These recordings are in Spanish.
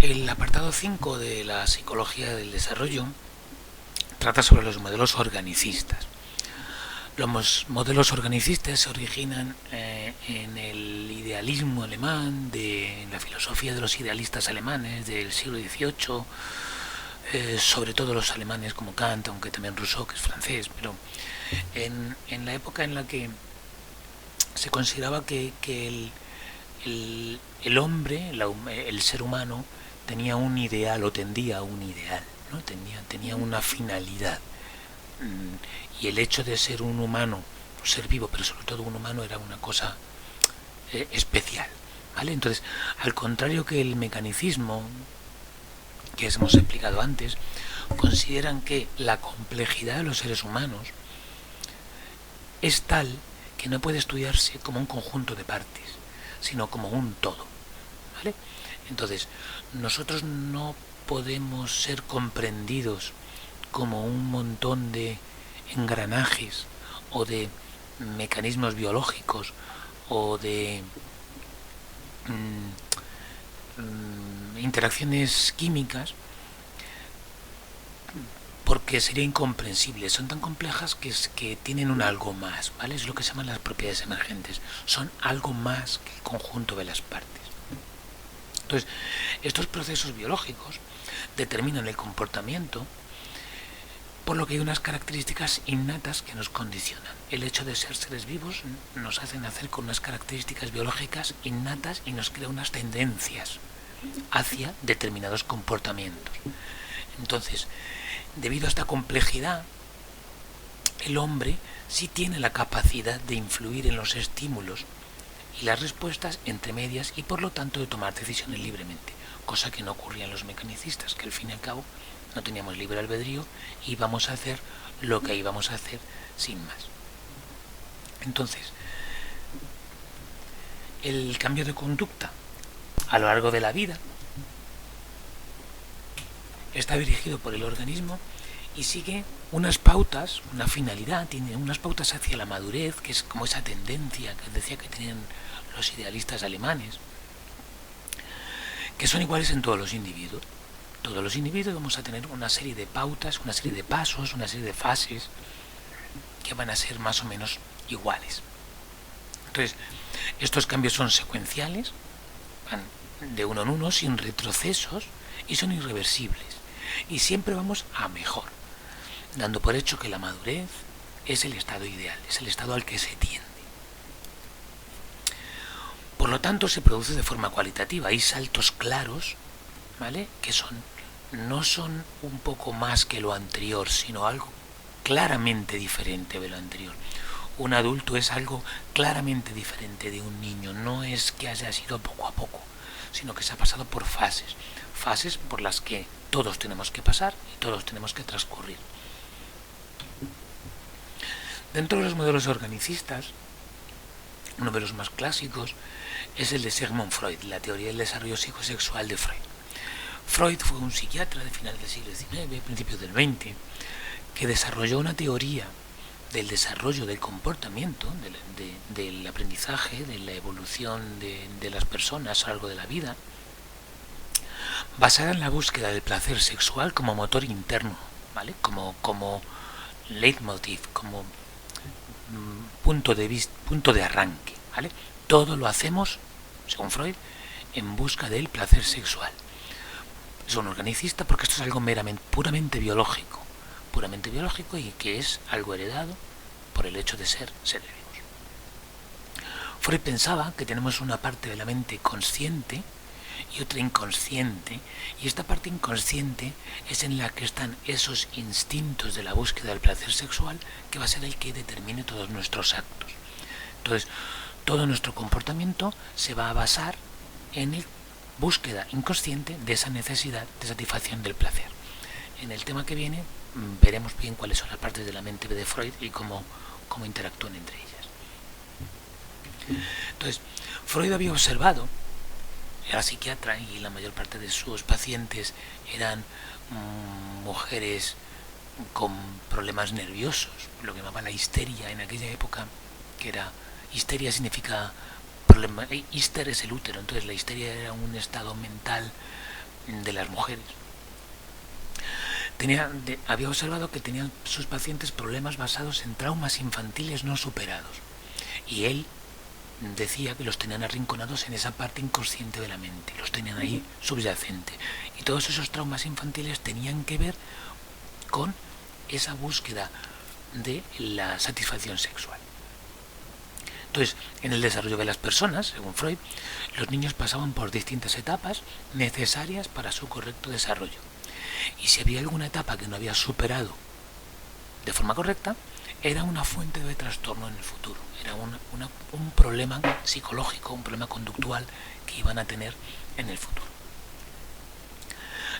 El apartado 5 de la psicología del desarrollo trata sobre los modelos organicistas. Los modelos organicistas se originan en el idealismo alemán, de la filosofía de los idealistas alemanes del siglo XVIII, sobre todo los alemanes como Kant, aunque también Rousseau, que es francés, pero en la época en la que se consideraba que el hombre, el ser humano, tenía un ideal o tendía a un ideal, ¿no? tenía una finalidad. Y el hecho de ser un humano, un ser vivo, pero sobre todo un humano, era una cosa especial, ¿vale? Entonces, al contrario que el mecanicismo que hemos explicado antes, consideran que la complejidad de los seres humanos es tal que no puede estudiarse como un conjunto de partes, sino como un todo, ¿vale? Entonces, nosotros no podemos ser comprendidos como un montón de engranajes o de mecanismos biológicos o de interacciones químicas, porque sería incomprensible. Son tan complejas que tienen un algo más, ¿vale? Es lo que se llaman las propiedades emergentes. Son algo más que el conjunto de las partes. Entonces, estos procesos biológicos determinan el comportamiento, por lo que hay unas características innatas que nos condicionan. El hecho de ser seres vivos nos hace nacer con unas características biológicas innatas y nos crea unas tendencias hacia determinados comportamientos. Entonces, debido a esta complejidad, el hombre sí tiene la capacidad de influir en los estímulos y las respuestas entre medias y por lo tanto de tomar decisiones libremente, cosa que no ocurría en los mecanicistas, que al fin y al cabo no teníamos libre albedrío y íbamos a hacer lo que íbamos a hacer sin más. Entonces, el cambio de conducta a lo largo de la vida está dirigido por el organismo y sigue unas pautas, una finalidad, tiene unas pautas hacia la madurez, que es como esa tendencia que decía que tenían los idealistas alemanes, que son iguales en todos los individuos. Todos los individuos vamos a tener una serie de pautas, una serie de pasos, una serie de fases que van a ser más o menos iguales. Entonces, estos cambios son secuenciales, van de uno en uno, sin retrocesos, y son irreversibles. Y siempre vamos a mejor, dando por hecho que la madurez es el estado ideal, es el estado al que se tiende. Por lo tanto, se produce de forma cualitativa. Hay saltos claros, ¿vale?, que no son un poco más que lo anterior, sino algo claramente diferente de lo anterior. Un adulto es algo claramente diferente de un niño, no es que haya sido poco a poco, sino que se ha pasado por fases por las que todos tenemos que pasar y todos tenemos que transcurrir. Dentro de los modelos organicistas, uno de los más clásicos es el de Sigmund Freud, la teoría del desarrollo psicosexual de Freud. Freud fue un psiquiatra de finales del siglo XIX, principios del XX, que desarrolló una teoría del desarrollo del comportamiento, del aprendizaje, de la evolución de las personas a lo largo de la vida, basada en la búsqueda del placer sexual como motor interno, ¿vale?, como leitmotiv, como punto de arranque, ¿vale? Todo lo hacemos, según Freud, en busca del placer sexual. Es un organicista porque esto es algo puramente biológico y que es algo heredado por el hecho de ser seres vivos. Freud pensaba que tenemos una parte de la mente consciente y otra inconsciente, y esta parte inconsciente es en la que están esos instintos de la búsqueda del placer sexual, que va a ser el que determine todos nuestros actos. Entonces, todo nuestro comportamiento se va a basar en la búsqueda inconsciente de esa necesidad de satisfacción del placer. En el tema que viene veremos bien cuáles son las partes de la mente de Freud y cómo interactúan entre ellas. Entonces, Freud había observado, era psiquiatra y la mayor parte de sus pacientes eran mujeres con problemas nerviosos, lo que llamaba la histeria en aquella época, que era, histeria significa problema, hister es el útero, entonces la histeria era un estado mental de las mujeres, había observado que tenían sus pacientes problemas basados en traumas infantiles no superados. Y él decía que los tenían arrinconados en esa parte inconsciente de la mente, los tenían ahí subyacente. Y todos esos traumas infantiles tenían que ver con esa búsqueda de la satisfacción sexual. Entonces, en el desarrollo de las personas, según Freud, los niños pasaban por distintas etapas necesarias para su correcto desarrollo. Y si había alguna etapa que no había superado de forma correcta, era una fuente de trastorno en el futuro. Era un problema psicológico, un problema conductual que iban a tener en el futuro.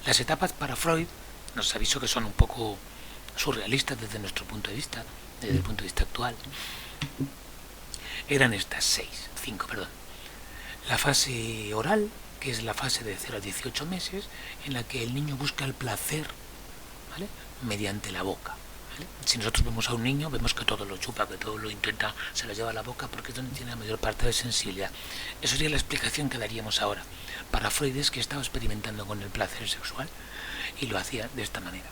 Las etapas para Freud, nos aviso que son un poco surrealistas desde nuestro punto de vista, desde el punto de vista actual, eran estas cinco. La fase oral, que es la fase de 0 a 18 meses, en la que el niño busca el placer, ¿vale?, mediante la boca. ¿Vale? Si nosotros vemos a un niño, vemos que todo lo chupa, que todo lo intenta, se lo lleva a la boca porque es donde tiene la mayor parte de sensibilidad. Eso sería la explicación que daríamos ahora. Para Freud es que estaba experimentando con el placer sexual y lo hacía de esta manera.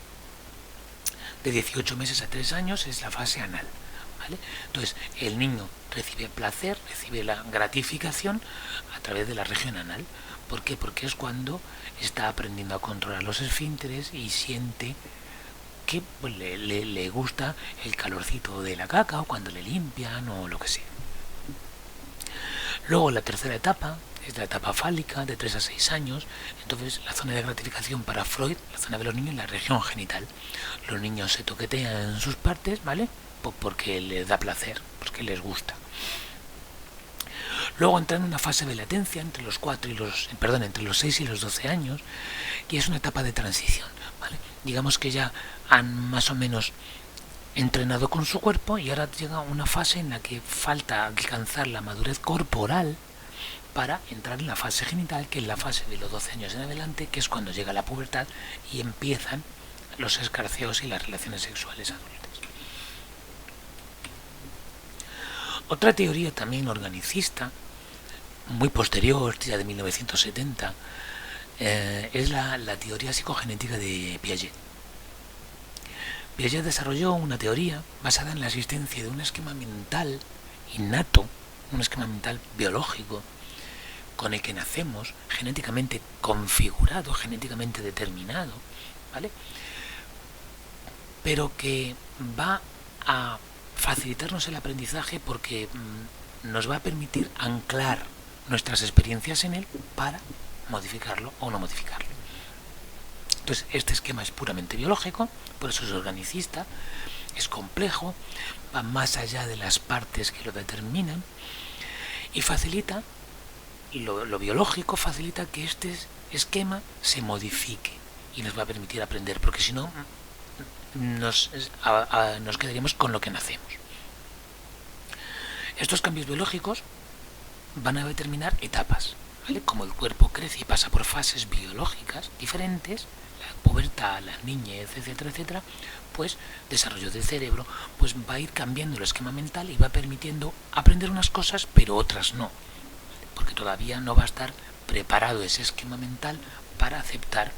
De 18 meses a 3 años es la fase anal. ¿Vale? Entonces, el niño recibe placer, recibe la gratificación a través de la región anal. ¿Por qué? Porque es cuando está aprendiendo a controlar los esfínteres y siente que pues, le gusta el calorcito de la caca o cuando le limpian o lo que sea. Luego la tercera etapa es la etapa fálica de 3 a 6 años. Entonces la zona de gratificación para Freud, la zona de los niños, es la región genital. Los niños se toquetean en sus partes, ¿vale?, porque les da placer, porque les gusta. Luego entran en una fase de latencia entre los 6 y los 12 años, y es una etapa de transición, ¿vale? Digamos que ya han más o menos entrenado con su cuerpo y ahora llega una fase en la que falta alcanzar la madurez corporal para entrar en la fase genital, que es la fase de los 12 años en adelante, que es cuando llega la pubertad y empiezan los escarceos y las relaciones sexuales adultas. Otra teoría también organicista, muy posterior, ya de 1970, es la teoría psicogenética de Piaget. Piaget desarrolló una teoría basada en la existencia de un esquema mental innato, un esquema mental biológico, con el que nacemos, genéticamente configurado, genéticamente determinado, ¿vale?, pero que va a facilitarnos el aprendizaje porque nos va a permitir anclar nuestras experiencias en él para modificarlo o no modificarlo. Entonces, este esquema es puramente biológico, por eso es organicista, es complejo, va más allá de las partes que lo determinan y facilita, lo biológico facilita que este esquema se modifique y nos va a permitir aprender, porque si no nos quedaríamos con lo que nacemos. Estos cambios biológicos van a determinar etapas, ¿vale? Como el cuerpo crece y pasa por fases biológicas diferentes, la pubertad, la niñez, etcétera, etcétera, pues desarrollo del cerebro, pues va a ir cambiando el esquema mental y va permitiendo aprender unas cosas, pero otras no, porque todavía no va a estar preparado ese esquema mental para aceptar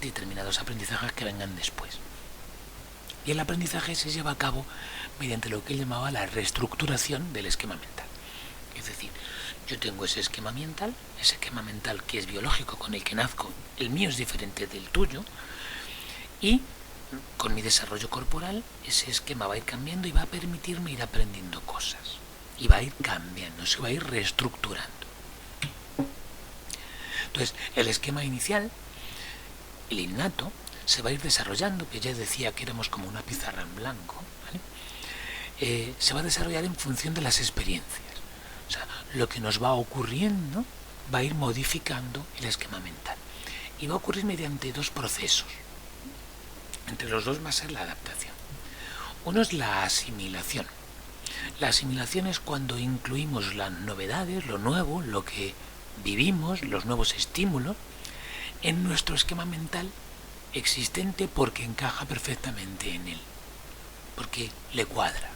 determinados aprendizajes que vengan después. Y el aprendizaje se lleva a cabo mediante lo que él llamaba la reestructuración del esquema mental. Es decir, yo tengo ese esquema mental que es biológico, con el que nazco, el mío es diferente del tuyo, y con mi desarrollo corporal ese esquema va a ir cambiando y va a permitirme ir aprendiendo cosas. Y va a ir cambiando, se va a ir reestructurando. Entonces, el esquema inicial, el innato, se va a ir desarrollando. Piaget decía que éramos como una pizarra en blanco, ¿vale? Se va a desarrollar en función de las experiencias. O sea, lo que nos va ocurriendo va a ir modificando el esquema mental. Y va a ocurrir mediante dos procesos. Entre los dos va a ser la adaptación. Uno es la asimilación. La asimilación es cuando incluimos las novedades, lo nuevo, lo que vivimos, los nuevos estímulos, en nuestro esquema mental existente porque encaja perfectamente en él, porque le cuadra,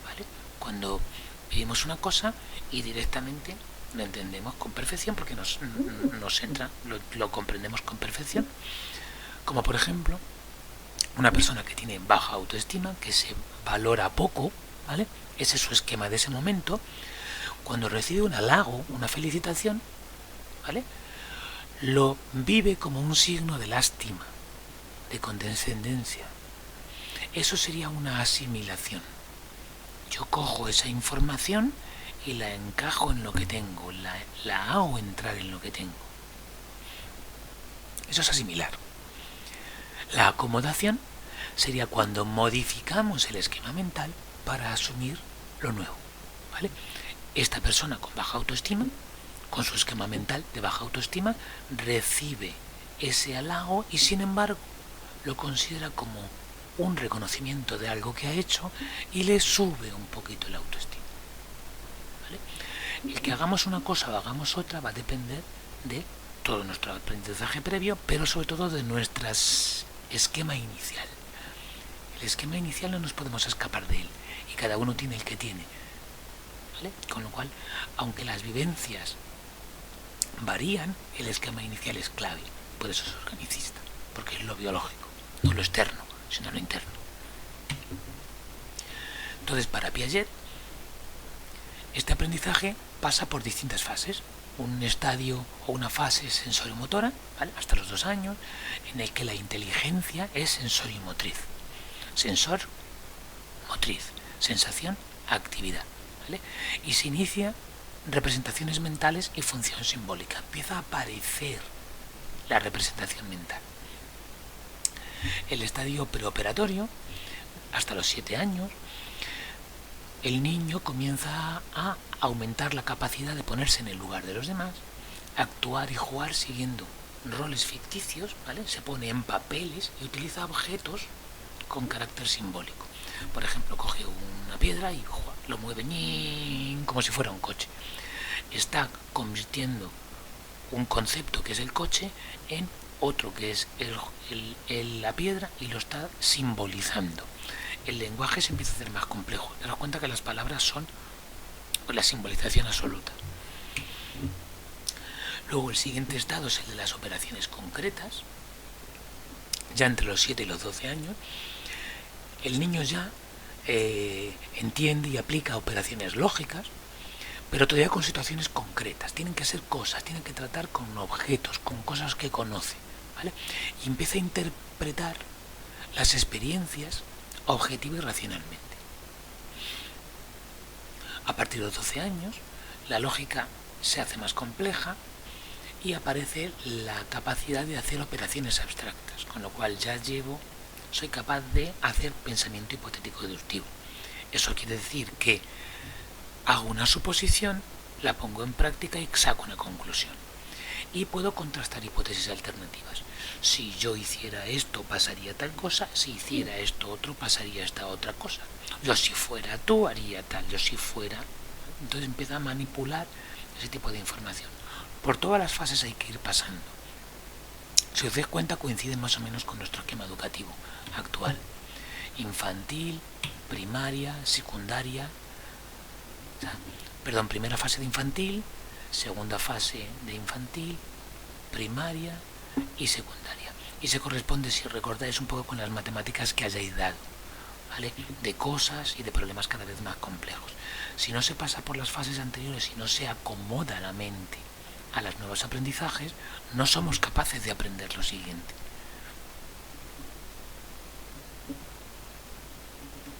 ¿vale? Cuando vivimos una cosa y directamente lo entendemos con perfección porque nos entra, lo comprendemos con perfección. Como por ejemplo, una persona que tiene baja autoestima, que se valora poco, ¿vale? Ese es su esquema de ese momento. Cuando recibe un halago, una felicitación, ¿vale?, lo vive como un signo de lástima, de condescendencia. Eso sería una asimilación. Yo cojo esa información y la encajo en lo que tengo, la hago entrar en lo que tengo. Eso es asimilar. La acomodación sería cuando modificamos el esquema mental para asumir lo nuevo, ¿vale? Esta persona con baja autoestima, con su esquema mental de baja autoestima, recibe ese halago y sin embargo lo considera como un reconocimiento de algo que ha hecho y le sube un poquito la autoestima, ¿vale? El que hagamos una cosa o hagamos otra va a depender de todo nuestro aprendizaje previo, pero sobre todo de nuestro esquema inicial. El esquema inicial no nos podemos escapar de él y cada uno tiene el que tiene, ¿vale? Con lo cual, aunque las vivencias varían, el esquema inicial es clave. Por eso es organicista, porque es lo biológico, no lo externo, sino lo interno. Entonces, para Piaget, este aprendizaje pasa por distintas fases. Un estadio o una fase sensoriomotora, ¿vale?, hasta los 2 años, en el que la inteligencia es sensoriomotriz. Sensor, motriz, sensación, actividad, ¿vale? Y se inicia representaciones mentales y función simbólica. Empieza a aparecer la representación mental. El estadio preoperatorio, hasta los 7 años, el niño comienza a aumentar la capacidad de ponerse en el lugar de los demás, actuar y jugar siguiendo roles ficticios, ¿vale? Se pone en papeles y utiliza objetos con carácter simbólico. Por ejemplo, coge una piedra y lo mueve como si fuera un coche. Está convirtiendo un concepto que es el coche en otro que es la piedra y lo está simbolizando. El lenguaje se empieza a hacer más complejo. Te das cuenta que las palabras son la simbolización absoluta. Luego el siguiente estado es el de las operaciones concretas. Ya entre los 7 y los 12 años, el niño ya entiende y aplica operaciones lógicas, pero todavía con situaciones concretas. Tienen que ser cosas, tienen que tratar con objetos, con cosas que conoce, ¿vale? Y empieza a interpretar las experiencias objetiva y racionalmente. A partir de los 12 años, la lógica se hace más compleja y aparece la capacidad de hacer operaciones abstractas, con lo cual soy capaz de hacer pensamiento hipotético deductivo. Eso quiere decir que hago una suposición, la pongo en práctica y saco una conclusión. Y puedo contrastar hipótesis alternativas. Si yo hiciera esto, pasaría tal cosa. Si hiciera esto otro, pasaría esta otra cosa. Yo si fuera tú, haría tal. Yo si fuera... Entonces empieza a manipular ese tipo de información. Por todas las fases hay que ir pasando. Si os dais cuenta, coinciden más o menos con nuestro esquema educativo actual. Infantil, primaria, secundaria... primera fase de infantil, segunda fase de infantil, primaria y secundaria. Y se corresponde, si recordáis, un poco con las matemáticas que hayáis dado, ¿vale?, de cosas y de problemas cada vez más complejos. Si no se pasa por las fases anteriores y no se acomoda la mente a los nuevos aprendizajes, no somos capaces de aprender lo siguiente.